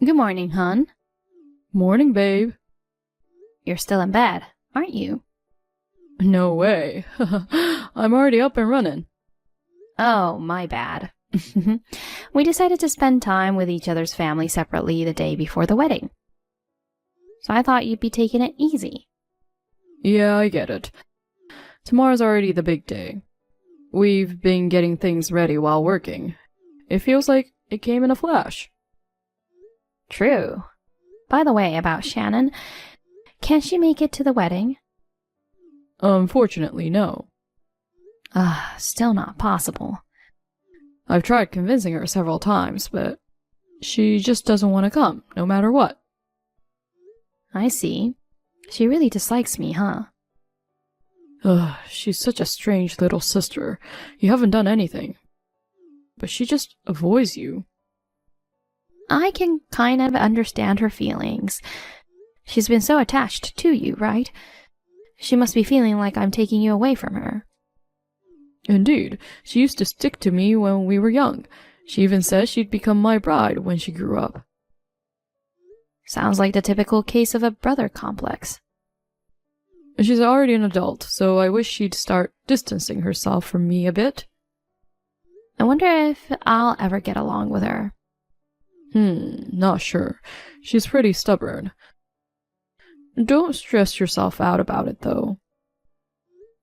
Good morning, hon. Morning, babe. You're still in bed, aren't you? No way. I'm already up and running. Oh, my bad. We decided to spend time with each other's family separately the day before the wedding. So I thought you'd be taking it easy. Yeah, I get it. Tomorrow's already the big day. We've been getting things ready while working. It feels like it came in a flash. True. By the way, about Shannon, can she make it to the wedding? Unfortunately, no. Still not possible. I've tried convincing her several times, but she just doesn't want to come, no matter what. I see. She really dislikes me, huh? She's such a strange little sister. You haven't done anything. But she just avoids you. I can kind of understand her feelings. She's been so attached to you, right? She must be feeling like I'm taking you away from her. Indeed, she used to stick to me when we were young. She even said she'd become my bride when she grew up. Sounds like the typical case of a brother complex. She's already an adult, so I wish she'd start distancing herself from me a bit. I wonder if I'll ever get along with her. Not sure. She's pretty stubborn. Don't stress yourself out about it, though.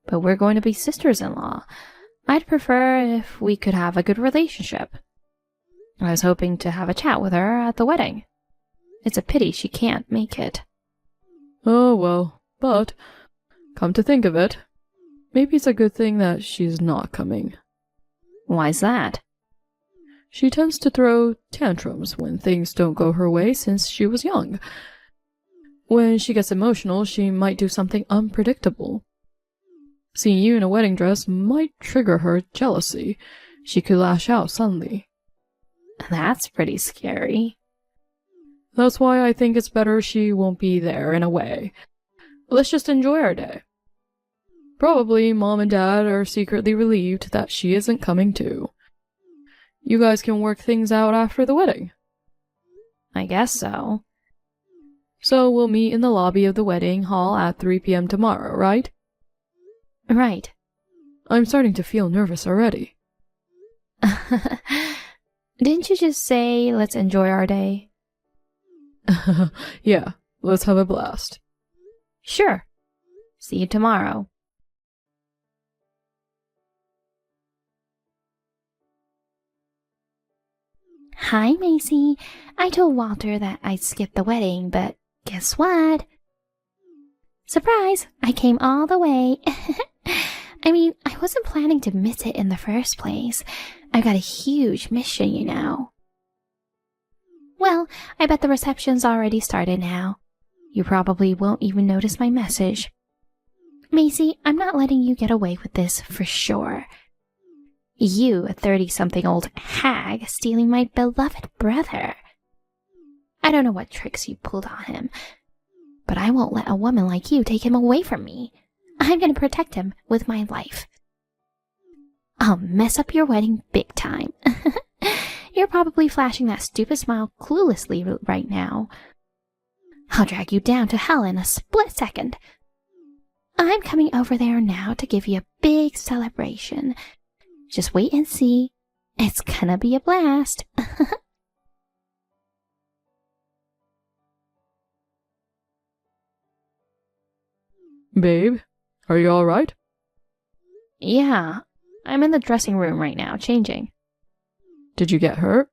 But we're going to be sisters-in-law. I'd prefer if we could have a good relationship. I was hoping to have a chat with her at the wedding. It's a pity she can't make it. Oh, well, but, come to think of it, maybe it's a good thing that she's not coming. Why's that? She tends to throw tantrums when things don't go her way since she was young. When she gets emotional, she might do something unpredictable. Seeing you in a wedding dress might trigger her jealousy. She could lash out suddenly. That's pretty scary. That's why I think it's better she won't be there in a way. Let's just enjoy our day. Probably Mom and Dad are secretly relieved that she isn't coming too. You guys can work things out after the wedding. I guess so. So we'll meet in the lobby of the wedding hall at 3 p.m. tomorrow, right? Right. I'm starting to feel nervous already. Didn't you just say, let's enjoy our day? Yeah, let's have a blast. Sure. See you tomorrow. Hi, Macy. I told Walter that I'd skip the wedding, but guess what? Surprise! I came all the way. I mean, I wasn't planning to miss it in the first place. I've got a huge mission, you know. Well, I bet the reception's already started now. You probably won't even notice my message. Macy, I'm not letting you get away with this for sure. You, a 30-something-old hag, stealing my beloved brother. I don't know what tricks you pulled on him, but I won't let a woman like you take him away from me. I'm going to protect him with my life. I'll mess up your wedding big time. You're probably flashing that stupid smile cluelessly right now. I'll drag you down to hell in a split second. I'm coming over there now to give you a big celebration. Just wait and see. It's gonna be a blast. Babe, are you alright? Yeah, I'm in the dressing room right now, changing. Did you get hurt?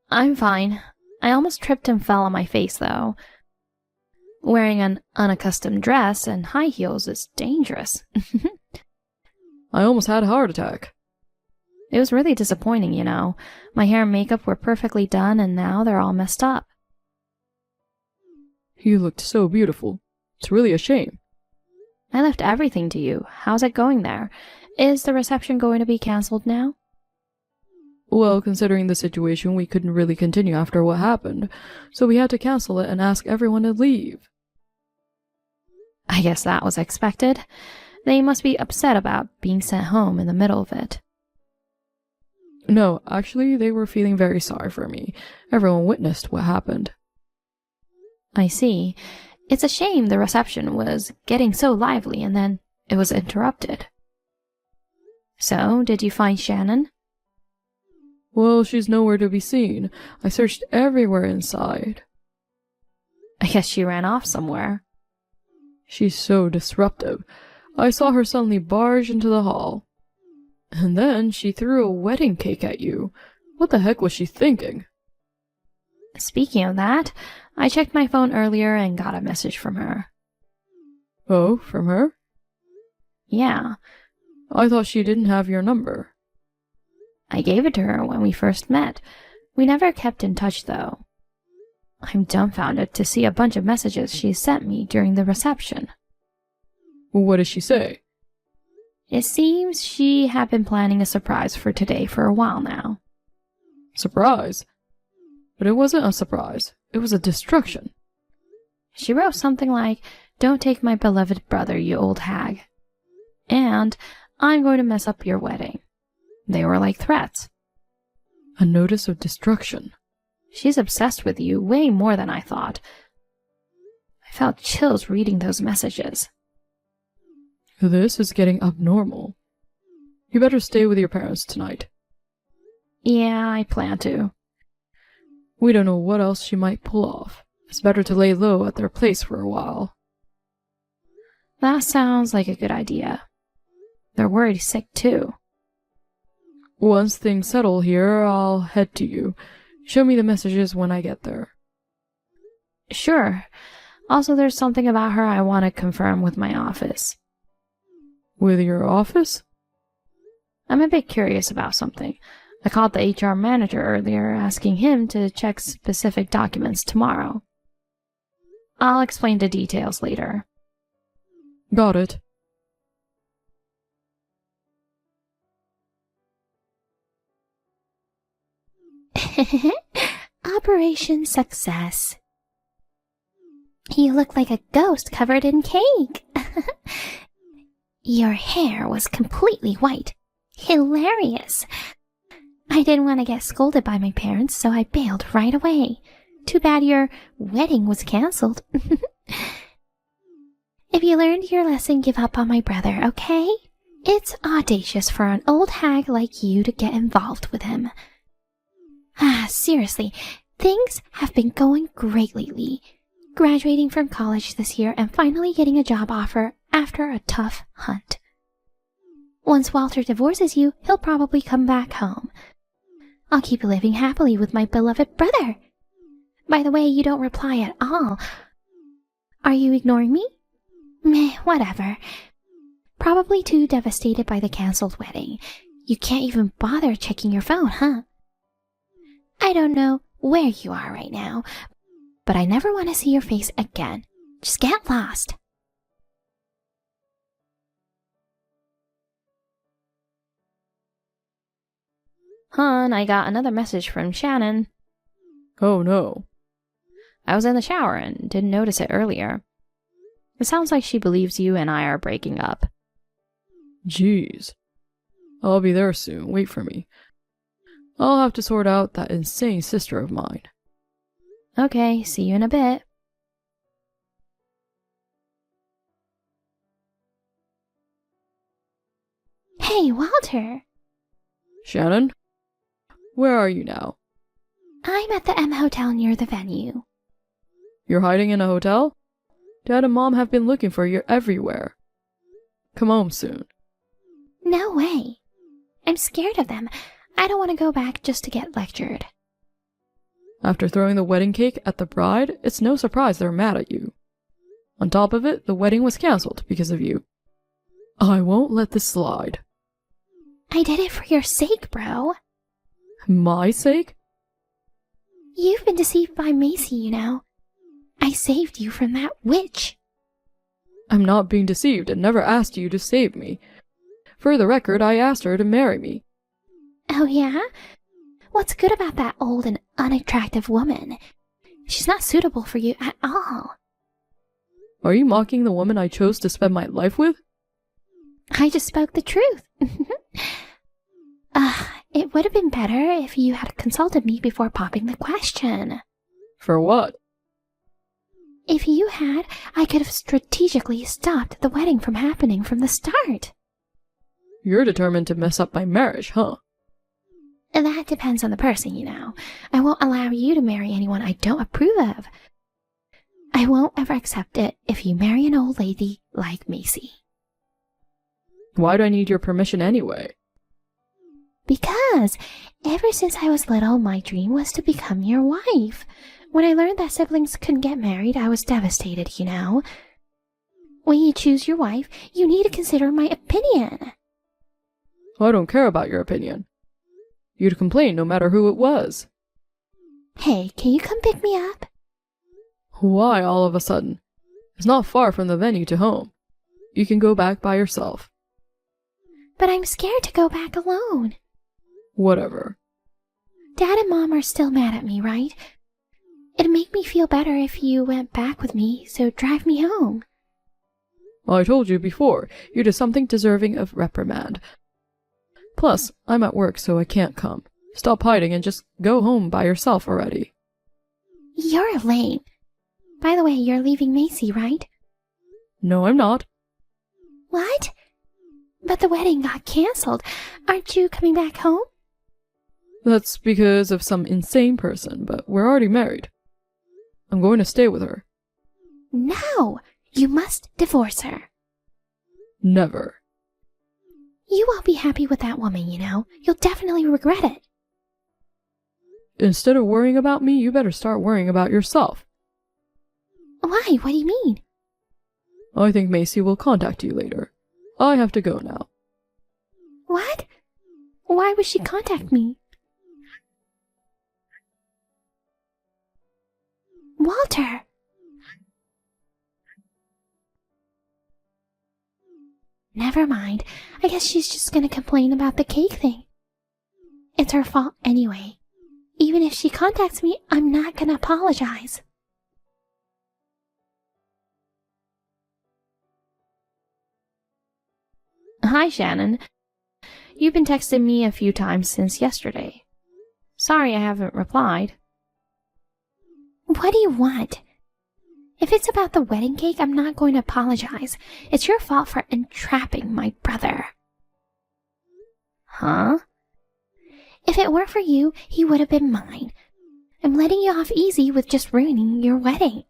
I'm fine. I almost tripped and fell on my face, though. Wearing an unaccustomed dress and high heels is dangerous. I almost had a heart attack. It was really disappointing, you know. My hair and makeup were perfectly done, and now they're all messed up. You looked so beautiful. It's really a shame. I left everything to you. How's it going there? Is the reception going to be cancelled now? Well, considering the situation, we couldn't really continue after what happened, so we had to cancel it and ask everyone to leave. I guess that was expected. They must be upset about being sent home in the middle of it. No, actually, they were feeling very sorry for me. Everyone witnessed what happened. I see. It's a shame the reception was getting so lively and then it was interrupted. So, did you find Shannon? Well, she's nowhere to be seen. I searched everywhere inside. I guess she ran off somewhere. She's so disruptive. I saw her suddenly barge into the hall. And then she threw a wedding cake at you. What the heck was she thinking? Speaking of that, I checked my phone earlier and got a message from her. Oh, from her? Yeah. I thought she didn't have your number. I gave it to her when we first met. We never kept in touch, though. I'm dumbfounded to see a bunch of messages she sent me during the reception. What did she say? It seems she had been planning a surprise for today for a while now. Surprise? But it wasn't a surprise. It was a destruction. She wrote something like, "Don't take my beloved brother, you old hag." And, "I'm going to mess up your wedding." They were like threats. A notice of destruction. She's obsessed with you way more than I thought. I felt chills reading those messages. This is getting abnormal. You better stay with your parents tonight. Yeah, I plan to. We don't know what else she might pull off. It's better to lay low at their place for a while. That sounds like a good idea. They're worried sick, too. Once things settle here, I'll head to you. Show me the messages when I get there. Sure. Also, there's something about her I want to confirm with my office. With your office? I'm a bit curious about something. I called the HR manager earlier, asking him to check specific documents tomorrow. I'll explain the details later. Got it. Operation Success. You look like a ghost covered in cake. Your hair was completely white. Hilarious. I didn't want to get scolded by my parents, so I bailed right away. Too bad your wedding was canceled. If you learned your lesson, give up on my brother, okay? It's audacious for an old hag like you to get involved with him. Seriously, things have been going great lately. Graduating from college this year and finally getting a job offer after a tough hunt. Once Walter divorces you, he'll probably come back home. I'll keep living happily with my beloved brother. By the way, you don't reply at all. Are you ignoring me? Meh, whatever. Probably too devastated by the canceled wedding. You can't even bother checking your phone, huh? I don't know where you are right now, but I never want to see your face again. Just get lost. Hon, I got another message from Shannon. Oh no. I was in the shower and didn't notice it earlier. It sounds like she believes you and I are breaking up. Jeez. I'll be there soon. Wait for me. I'll have to sort out that insane sister of mine. Okay, see you in a bit. Hey, Walter! Shannon? Where are you now? I'm at the M Hotel near the venue. You're hiding in a hotel? Dad and Mom have been looking for you everywhere. Come home soon. No way. I'm scared of them. I don't want to go back just to get lectured. After throwing the wedding cake at the bride, it's no surprise they're mad at you. On top of it, the wedding was cancelled because of you. I won't let this slide. I did it for your sake, bro. My sake? You've been deceived by Macy, you know. I saved you from that witch. I'm not being deceived and never asked you to save me. For the record, I asked her to marry me. Oh yeah? What's good about that old and unattractive woman? She's not suitable for you at all. Are you mocking the woman I chose to spend my life with? I just spoke the truth. it would have been better if you had consulted me before popping the question. For what? If you had, I could have strategically stopped the wedding from happening from the start. You're determined to mess up my marriage, huh? That depends on the person, you know. I won't allow you to marry anyone I don't approve of. I won't ever accept it if you marry an old lady like Macy. Why do I need your permission anyway? Because ever since I was little, my dream was to become your wife. When I learned that siblings couldn't get married, I was devastated, you know. When you choose your wife, you need to consider my opinion. I don't care about your opinion. You'd complain no matter who it was. Hey, can you come pick me up? Why all of a sudden? It's not far from the venue to home. You can go back by yourself. But I'm scared to go back alone. Whatever. Dad and Mom are still mad at me, right? It'd make me feel better if you went back with me, so drive me home. I told you before, you did something deserving of reprimand. Plus, I'm at work, so I can't come. Stop hiding and just go home by yourself already. You're lame. By the way, you're leaving Macy, right? No, I'm not. What? But the wedding got cancelled. Aren't you coming back home? That's because of some insane person, but we're already married. I'm going to stay with her. No! You must divorce her. Never. You won't be happy with that woman, you know. You'll definitely regret it. Instead of worrying about me, you better start worrying about yourself. Why? What do you mean? I think Macy will contact you later. I have to go now. What? Why would she contact me? Walter! Never mind. I guess she's just gonna complain about the cake thing. It's her fault anyway. Even if she contacts me, I'm not gonna apologize. Hi, Shannon. You've been texting me a few times since yesterday. Sorry I haven't replied. What do you want? If it's about the wedding cake, I'm not going to apologize. It's your fault for entrapping my brother. Huh? If it weren't for you, he would have been mine. I'm letting you off easy with just ruining your wedding.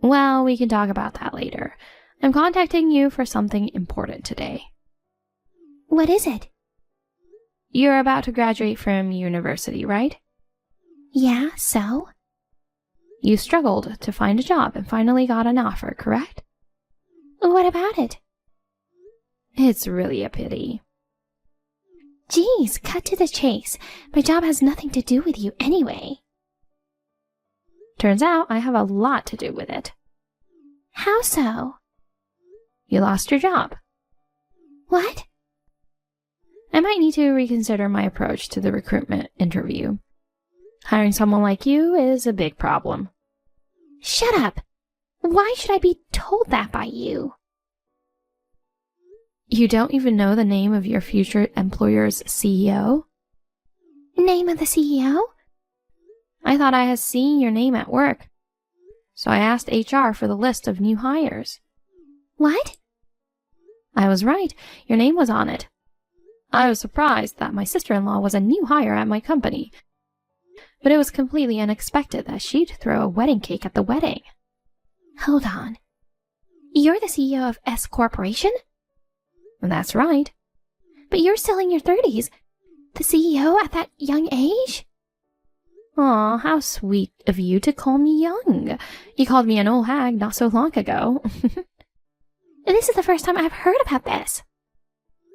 Well, we can talk about that later. I'm contacting you for something important today. What is it? You're about to graduate from university, right? Yeah, so? You struggled to find a job and finally got an offer, correct? What about it? It's really a pity. Geez, cut to the chase. My job has nothing to do with you anyway. Turns out I have a lot to do with it. How so? You lost your job. What? I might need to reconsider my approach to the recruitment interview. Hiring someone like you is a big problem. Shut up! Why should I be told that by you? You don't even know the name of your future employer's CEO? Name of the CEO? I thought I had seen your name at work. So I asked HR for the list of new hires. What? I was right. Your name was on it. I was surprised that my sister-in-law was a new hire at my company. But it was completely unexpected that she'd throw a wedding cake at the wedding. Hold on. You're the CEO of S Corporation? That's right. But you're still in your 30s. The CEO at that young age? Aw, how sweet of you to call me young. You called me an old hag not so long ago. This is the first time I've heard about this.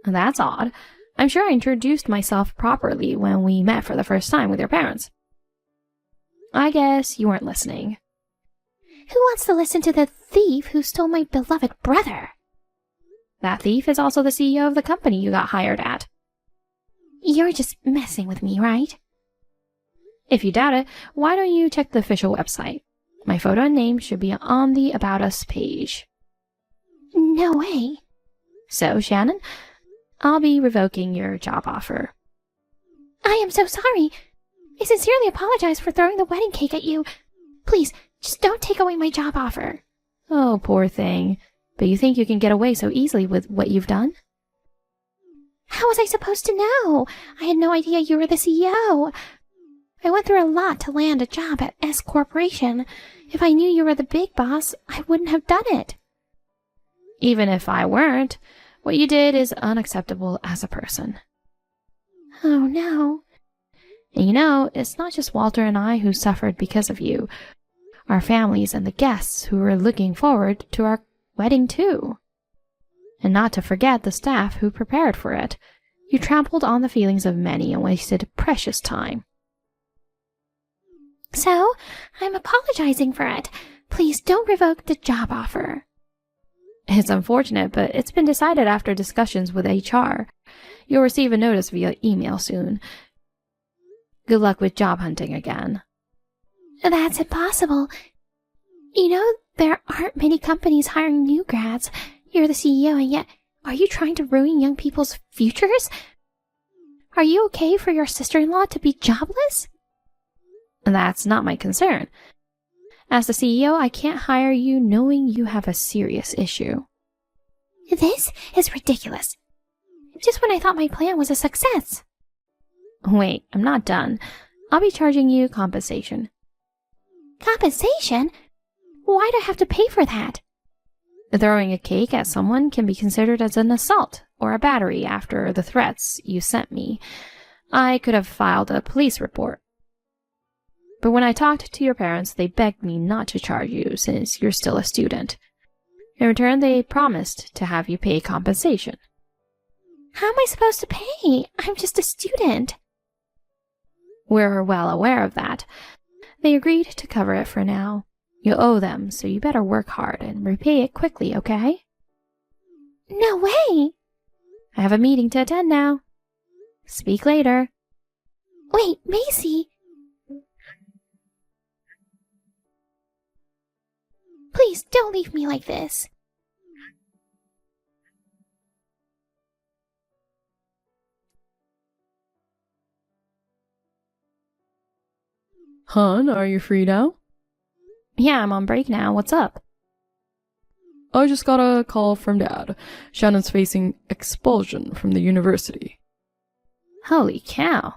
That's odd. I'm sure I introduced myself properly when we met for the first time with your parents. I guess you weren't listening. Who wants to listen to the thief who stole my beloved brother? That thief is also the CEO of the company you got hired at. You're just messing with me, right? If you doubt it, why don't you check the official website? My photo and name should be on the About Us page. No way. So, Shannon, I'll be revoking your job offer. I am so sorry. I sincerely apologize for throwing the wedding cake at you. Please, just don't take away my job offer. Oh, poor thing. But you think you can get away so easily with what you've done? How was I supposed to know? I had no idea you were the CEO. I went through a lot to land a job at S Corporation. If I knew you were the big boss, I wouldn't have done it. Even if I weren't, what you did is unacceptable as a person. Oh, no. And you know, it's not just Walter and I who suffered because of you. Our families and the guests who were looking forward to our wedding too. And not to forget the staff who prepared for it. You trampled on the feelings of many and wasted precious time. So, I'm apologizing for it. Please don't revoke the job offer. It's unfortunate, but it's been decided after discussions with HR. You'll receive a notice via email soon. Good luck with job hunting again. That's impossible. You know, there aren't many companies hiring new grads. You're the CEO, and yet, are you trying to ruin young people's futures? Are you okay for your sister-in-law to be jobless? That's not my concern. As the CEO, I can't hire you knowing you have a serious issue. This is ridiculous. Just when I thought my plan was a success. Wait, I'm not done. I'll be charging you compensation. Compensation? Why do I have to pay for that? Throwing a cake at someone can be considered as an assault or a battery after the threats you sent me. I could have filed a police report. But when I talked to your parents, they begged me not to charge you since you're still a student. In return, they promised to have you pay compensation. How am I supposed to pay? I'm just a student. We're well aware of that. They agreed to cover it for now. You owe them, so you better work hard and repay it quickly, okay? No way! I have a meeting to attend now. Speak later. Wait, Macy! Please don't leave me like this. Hon, are you free now? Yeah, I'm on break now. What's up? I just got a call from Dad. Shannon's facing expulsion from the university. Holy cow.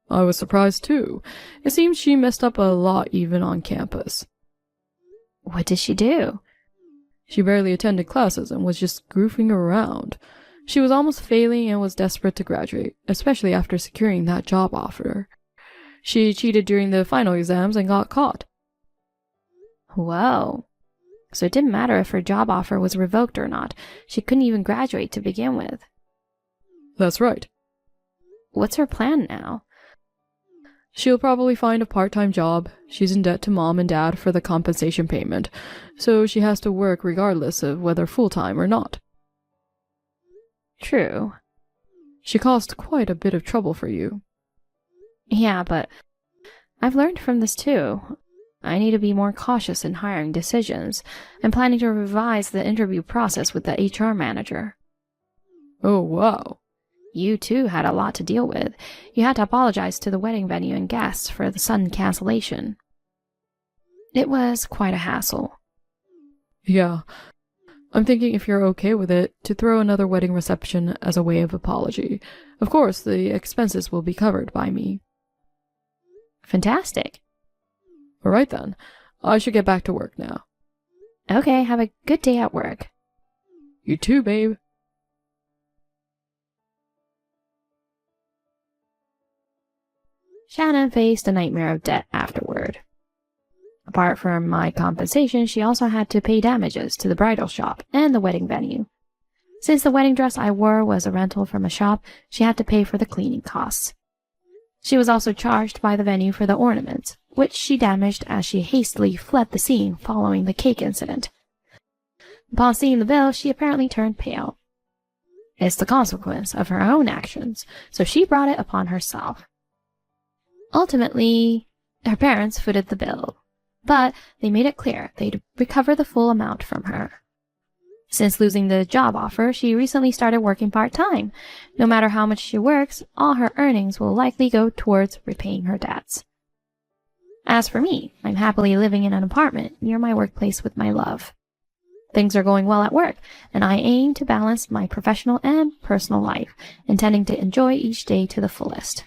I was surprised too. It seems she messed up a lot even on campus. What did she do? She barely attended classes and was just goofing around. She was almost failing and was desperate to graduate, especially after securing that job offer. She cheated during the final exams and got caught. Whoa. So it didn't matter if her job offer was revoked or not. She couldn't even graduate to begin with. That's right. What's her plan now? She'll probably find a part-time job. She's in debt to Mom and Dad for the compensation payment, so she has to work regardless of whether full-time or not. True. She caused quite a bit of trouble for you. Yeah, but I've learned from this too. I need to be more cautious in hiring decisions. I'm planning to revise the interview process with the HR manager. Oh, wow. You too had a lot to deal with. You had to apologize to the wedding venue and guests for the sudden cancellation. It was quite a hassle. Yeah. I'm thinking if you're okay with it, to throw another wedding reception as a way of apology. Of course, the expenses will be covered by me. Fantastic. All right then. I should get back to work now. Okay, have a good day at work. You too, babe. Shannon faced a nightmare of debt afterward. Apart from my compensation, she also had to pay damages to the bridal shop and the wedding venue. Since the wedding dress I wore was a rental from a shop, she had to pay for the cleaning costs. She was also charged by the venue for the ornaments, which she damaged as she hastily fled the scene following the cake incident. Upon seeing the bill, she apparently turned pale. It's the consequence of her own actions, so she brought it upon herself. Ultimately, her parents footed the bill, but they made it clear they'd recover the full amount from her. Since losing the job offer, she recently started working part-time. No matter how much she works, all her earnings will likely go towards repaying her debts. As for me, I'm happily living in an apartment near my workplace with my love. Things are going well at work, and I aim to balance my professional and personal life, intending to enjoy each day to the fullest.